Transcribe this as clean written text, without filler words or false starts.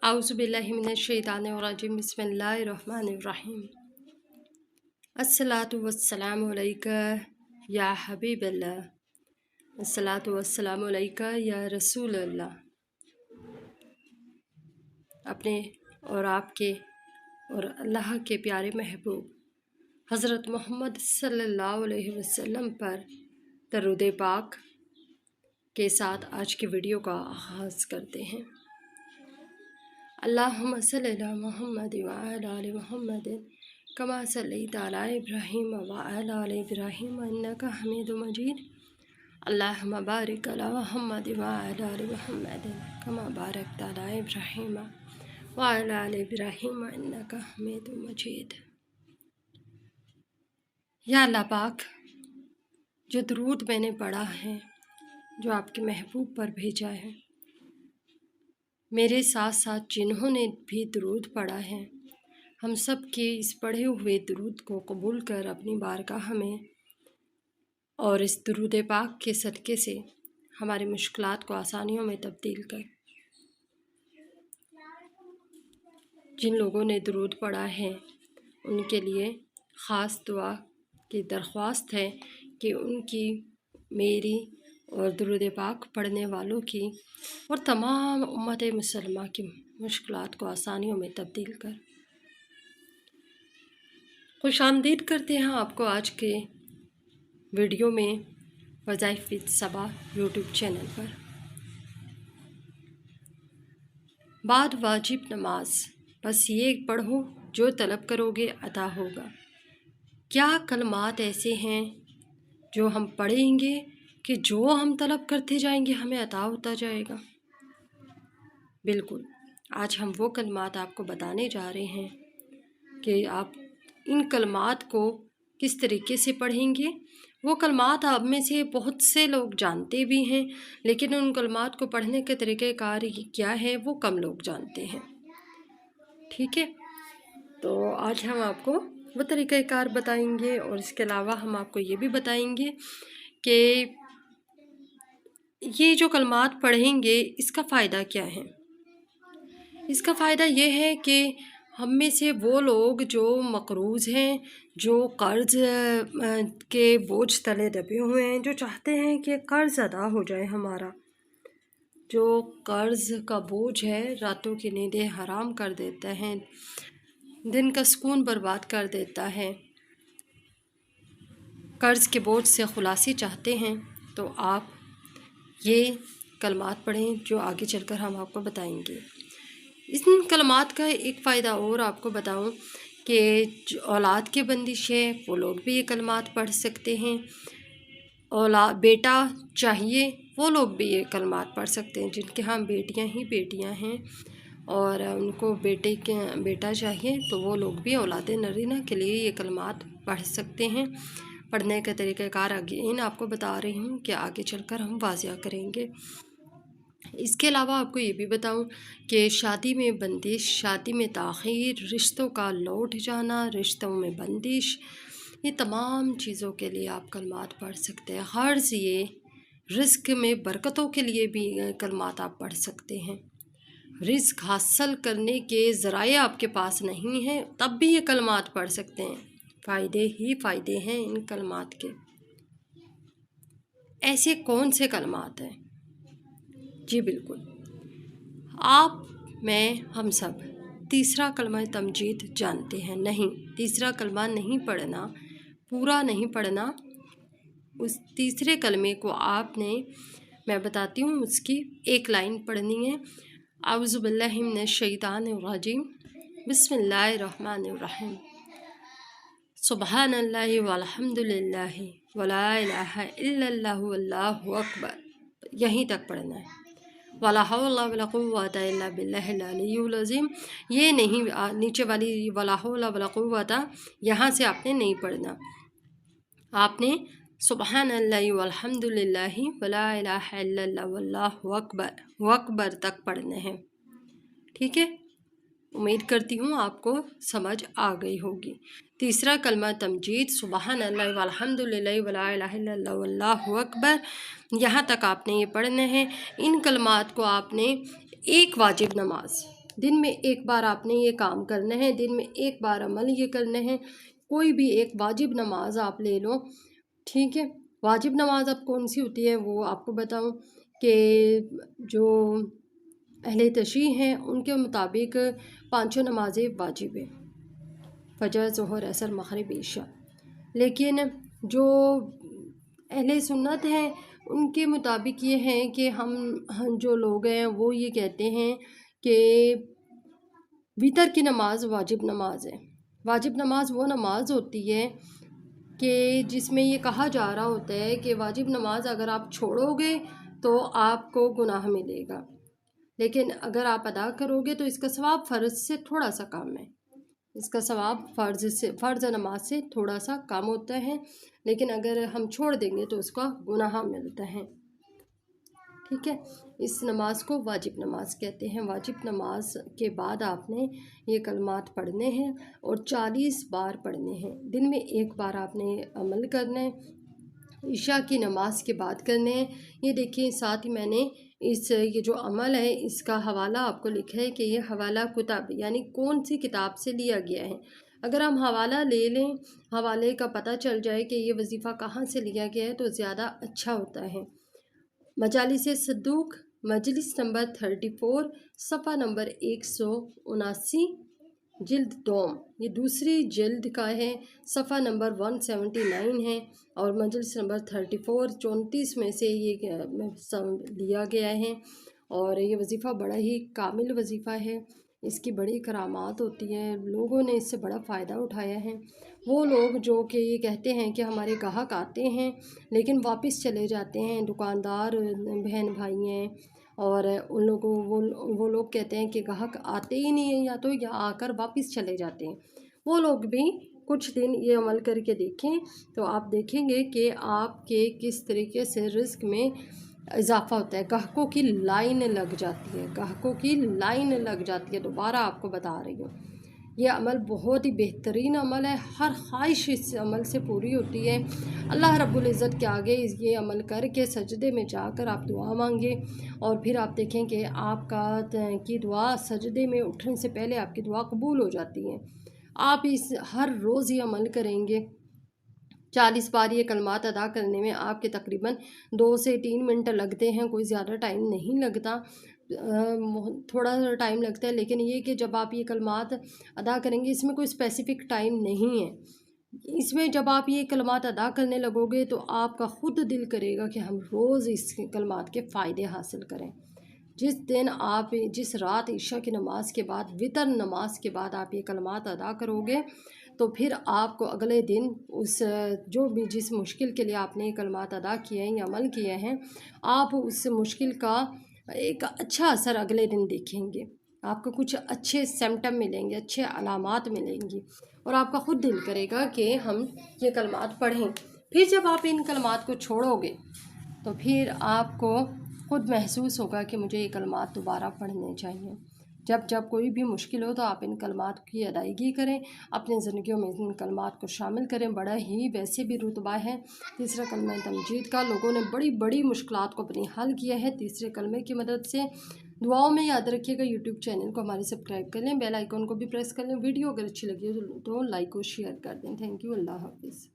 औज़ुबिल्लाहिमिनश्शैतानिर्रजीम बिस्मिल्लाहिर्रहमानिर्रहीम। अस्सलातु वस्सलामु अलैका या हबीबल्लाह, अस्सलातु वस्सलामु अलैका या रसूलल्लाह। अपने और आपके और अल्लाह के प्यारे महबूब हज़रत मोहम्मद सल्लल्लाहु अलैहि वसल्लम पर दरूद पाक के साथ आज की वीडियो का आगाज़ करते हैं। अल्लाहुम्मा सल्लि अला मुहम्मद व अला आलि मुहम्मद कमा सल्लैता अला इब्राहीम व अला आलि इब्राहीम इन्नका हमीदुम मजीद। अल्लाहुम्मा बारिक अला मुहम्मद व अला आलि मुहम्मद कमा बारकता अला इब्राहीम व अला आलि इब्राहीम इन्नका हमीदुम मजीद। या अल्लाह पाक, जो दरूद मैंने पढ़ा है, जो आपके महबूब पर भेजा है, मेरे साथ साथ जिन्होंने भी दरूद पढ़ा है, हम सब के इस पढ़े हुए दरूद को कबूल कर अपनी बारगाह में और इस दरूद पाक के सदक़े से हमारी मुश्किलात को आसानियों में तब्दील कर। जिन लोगों ने दरूद पढ़ा है उनके लिए ख़ास दुआ की दरख्वास्त है कि उनकी, मेरी और दरूद पाक पढ़ने वालों की और तमाम उम्मत मुसलमा की मुश्किलात को आसानियों में तब्दील कर। खुशामदीद करते हैं आपको आज के वीडियो में वज़ाइफ विद सबा यूट्यूब चैनल पर। बाद वाजिब नमाज, बस ये पढ़ो जो तलब करोगे अता होगा। क्या कलमात ऐसे हैं जो हम पढ़ेंगे कि जो हम तलब करते जाएंगे हमें अता होता जाएगा? बिल्कुल, आज हम वो कलमात आपको बताने जा रहे हैं कि आप इन कलमात को किस तरीके से पढ़ेंगे। वो कलमात आप में से बहुत से लोग जानते भी हैं, लेकिन उन कलमात को पढ़ने के तरीक़ेकार क्या है वो कम लोग जानते हैं। ठीक है, तो आज हम आपको वो तरीक़ेकार बताएंगे और इसके अलावा हम आपको ये भी बताएंगे कि ये जो कलमात पढ़ेंगे इसका फ़ायदा क्या है। इसका फ़ायदा ये है कि हम में से वो लोग जो मक़रूज़ हैं, जो कर्ज़ के बोझ तले दबे हुए हैं, जो चाहते हैं कि कर्ज़ अदा हो जाए हमारा, जो कर्ज़ का बोझ है रातों की नींदें हराम कर देता है, दिन का सुकून बर्बाद कर देता है, कर्ज़ के बोझ से खुलासी चाहते हैं, तो आप ये कलमात पढ़ें जो आगे चलकर हम आपको बताएंगे। इन कलमात का एक फ़ायदा और आपको बताऊं कि जो औलाद की बंदिश है वो लोग भी ये कलमात पढ़ सकते हैं। औलाद बेटा चाहिए वो लोग भी ये कलमात पढ़ सकते हैं। जिनके यहाँ बेटियां ही बेटियां हैं और उनको बेटा चाहिए तो वो लोग भी औलाद नरीना के लिए ये कलमात पढ़ सकते हैं। पढ़ने का तरीक़ाकार अगेन आपको बता रही हूँ कि आगे चलकर हम वाज़िया करेंगे। इसके अलावा आपको ये भी बताऊं कि शादी में बंदिश, शादी में ताख़ीर, रिश्तों का लौट जाना, रिश्तों में बंदिश, ये तमाम चीज़ों के लिए आप कलमात पढ़ सकते हैं। ग़र्ज़ ये रिज़्क़ में बरकतों के लिए भी कलमात आप पढ़ सकते हैं। रिज़्क़ हासिल करने के ज़राए आपके पास नहीं हैं तब भी ये कलमात पढ़ सकते हैं। फ़ायदे ही फ़ायदे हैं इन कलमात के। ऐसे कौन से कलमात हैं? जी बिल्कुल, आप, मैं, हम सब तीसरा कलमा तमजीद जानते हैं। नहीं, तीसरा कलमा नहीं पढ़ना, पूरा नहीं पढ़ना। उस तीसरे कलमे को आपने, मैं बताती हूँ, उसकी एक लाइन पढ़नी है। औज़ुबिल्लाहि मिनश्शैतानिर्रजीम बिस्मिल्लाहिर्रहमानिर्रहीम। सुब्हानल्लाहि वल्हम्दुलिल्लाहि वला इलाहा इल्लल्लाहु वल्लाहु अकबर, यहीं तक पढ़ना है। वला हौला वला कुव्वता इल्ला बिल्लाहिल अलिय्युल अज़ीम, ये नहीं, नीचे वाली वला हौला वला कुव्वता यहाँ से आपने नहीं पढ़ना। आपने सुब्हानल्लाहि वल्हम्दुलिल्लाहि वला इलाहा इल्लल्लाहु वल्लाहु अकबर तक पढ़ने हैं। ठीक है, उम्मीद करती हूँ आपको समझ आ गई होगी। तीसरा कलमा तमजीद सुब्हानल्लाहि वल्हम्दुलिल्लाहि वला इलाहा इल्लल्लाहु वल्लाहु अकबर, यहाँ तक आपने ये पढ़ने हैं। इन कलमात को आपने एक वाजिब नमाज, दिन में एक बार आपने ये काम करना है, दिन में एक बार अमल ये करना है। कोई भी एक वाजिब नमाज आप ले लो, ठीक है। वाजिब नमाज अब कौन सी होती है वो आपको बताऊं कि जो अहले तशरीह हैं उनके मुताबिक पाँचों नमाज़ें वाजिब है, फजर, ज़ोहर, असर, मग़रिब, इशा। लेकिन जो अहले सुन्नत हैं उनके मुताबिक ये हैं कि हम जो लोग हैं वो ये कहते हैं कि वितर की नमाज वाजिब नमाज है। वाजिब नमाज वो नमाज होती है कि जिसमें ये कहा जा रहा होता है कि वाजिब नमाज अगर आप छोड़ोगे तो आपको गुनाह मिलेगा, लेकिन अगर आप अदा करोगे तो इसका सवाब फ़र्ज से थोड़ा सा कम है। इसका सवाब फ़र्ज नमाज से थोड़ा सा कम होता है, लेकिन अगर हम छोड़ देंगे तो उसका गुनाह मिलता है, ठीक है। इस नमाज को वाजिब नमाज कहते हैं। वाजिब नमाज के बाद आपने ये कलमात पढ़ने हैं और 40 बार पढ़ने हैं। दिन में एक बार आपने अमल करना है, इशा की नमाज के बाद करने हैं। ये देखिए साथ ही मैंने ये जो अमल है इसका हवाला आपको लिखा है कि ये हवाला किताब यानी कौन सी किताब से लिया गया है। अगर हम हवाला ले लें, हवाले का पता चल जाए कि ये वजीफ़ा कहाँ से लिया गया है तो ज़्यादा अच्छा होता है। मजालिस सद्दूक मजलिस नंबर 34 सफ़ा नंबर 179 जिल्द दोम, ये दूसरी जिल्द का है, सफ़ा नंबर 179 है और मजलिस नंबर 34 में से ये लिया गया है। और ये वजीफ़ा बड़ा ही कामिल वजीफ़ा है, इसकी बड़ी करामात होती है, लोगों ने इससे बड़ा फ़ायदा उठाया है। वो लोग जो कि ये कहते हैं कि हमारे ग्राहक आते हैं लेकिन वापस चले जाते हैं, दुकानदार बहन भाई हैं, और उन लोगों वो लोग कहते हैं कि ग्राहक आते ही नहीं हैं या तो या आकर वापस चले जाते हैं। वो लोग भी कुछ दिन ये अमल करके देखें तो आप देखेंगे कि आपके किस तरीके से रिस्क में इजाफ़ा होता है। ग्राहकों की लाइन लग जाती है, ग्राहकों की लाइन लग जाती है। दोबारा आपको बता रही हूँ, ये अमल बहुत ही बेहतरीन अमल है, हर ख्वाहिश इस अमल से पूरी होती है। अल्लाह रब्बुल इज़्ज़त के आगे ये अमल करके सजदे में जाकर आप दुआ मांगे और फिर आप देखें कि आपका की दुआ सजदे में उठने से पहले आपकी दुआ कबूल हो जाती है। आप इस हर रोज़ ये अमल करेंगे, 40 बार ये कलमात अदा करने में आपके तकरीबन 2 से 3 मिनट लगते हैं, कोई ज़्यादा टाइम नहीं लगता। थोड़ा सा टाइम लगता है, लेकिन ये कि जब आप ये कलमात अदा करेंगे इसमें कोई स्पेसिफ़िक टाइम नहीं है। इसमें जब आप ये कलमात अदा करने लगोगे तो आपका ख़ुद दिल करेगा कि हम रोज़ इस कलमात के फ़ायदे हासिल करें। जिस रात इशा की नमाज के बाद, वितर नमाज के बाद आप ये कलमात अदा करोगे तो फिर आपको अगले दिन जिस मुश्किल के लिए आपने ये कलमात अदा किए हैं या अमल किए हैं, आप उस मुश्किल का एक अच्छा असर अगले दिन देखेंगे। आपको कुछ अच्छे सिम्पटम मिलेंगे, अच्छे अलामात मिलेंगी और आपका ख़ुद दिल करेगा कि हम ये कलमात पढ़ें। फिर जब आप इन कलमात को छोड़ोगे तो फिर आपको ख़ुद महसूस होगा कि मुझे ये कलमात दोबारा पढ़ने चाहिए। जब कोई भी मुश्किल हो तो आप इन कलमात की अदायगी करें, अपनी ज़िंदगियों में इन कलमात को शामिल करें। बड़ा ही वैसे भी रुतबा है तीसरा कलमा तमजीद का, लोगों ने बड़ी बड़ी मुश्किलात को अपनी हल किया है तीसरे कलमे की मदद से। दुआओं में याद रखिएगा। यूट्यूब चैनल को हमारे सब्सक्राइब कर लें, बेल आइकन को भी प्रेस कर लें। वीडियो अगर अच्छी लगी हो तो लाइक और शेयर कर दें। Thank you. अल्लाह हाफिज़।